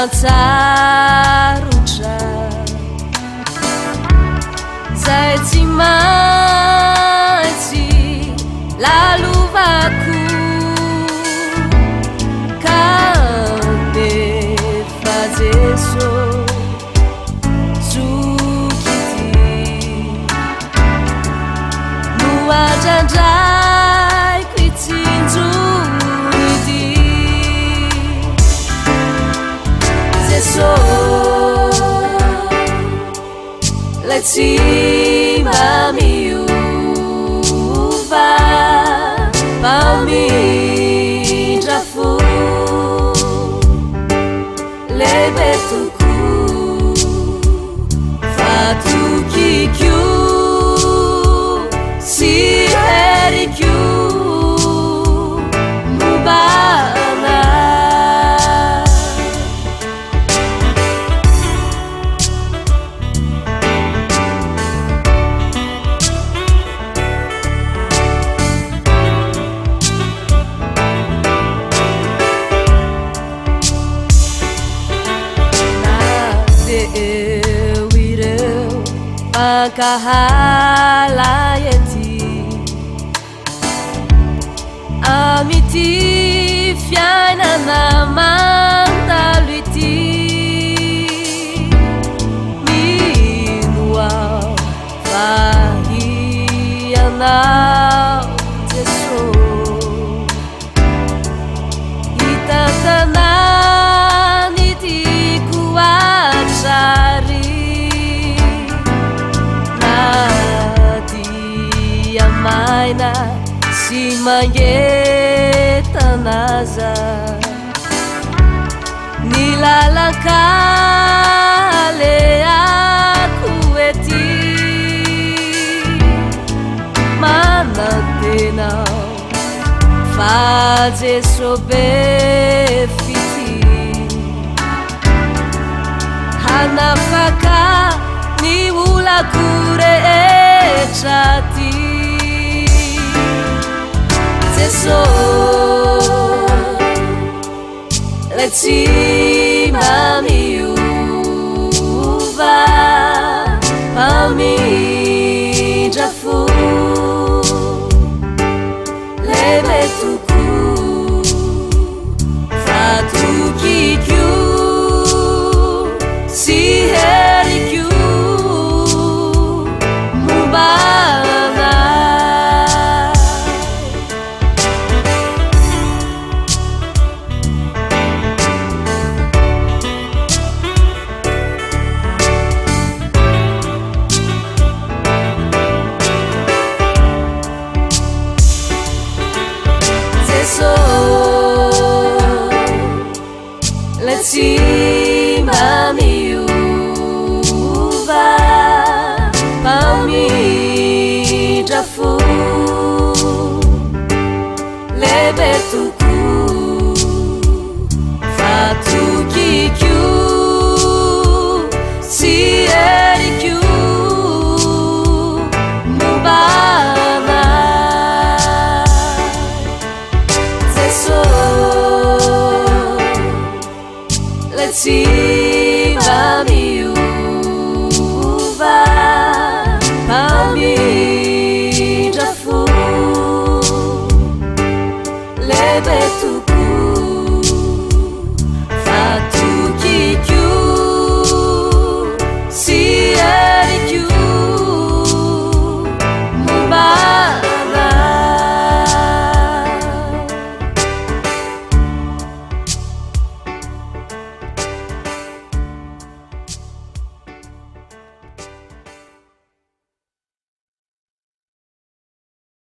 fialan-tsarotra zay tsy maintsy lalovako ka nefa Jeso zokity no andrandraiko itsinjony ity Jeso lay tsy mba miova mpamindra fo lehibe tokoa fa tokiko sy heriko mombana eu ireu pankahalayety amity fiainana mantalo ity mino aho fahianao Jeso hitantanany tiako atsary na dia maina sy mangetanaza ny lalakaleako ety manantenao fa Jeso be fity hanafaka ny olako rehetra ty Jeso lay tsy mba miova mpamindra fo lehibe tokoa fa tokiko sy heriko mombana Jeso lay tsy mba miova mpamindra fo lehibe tokoa fa tokiko sy heriko mombana Jeso lay tsy mba miova mpamindra fo lehibe tokoa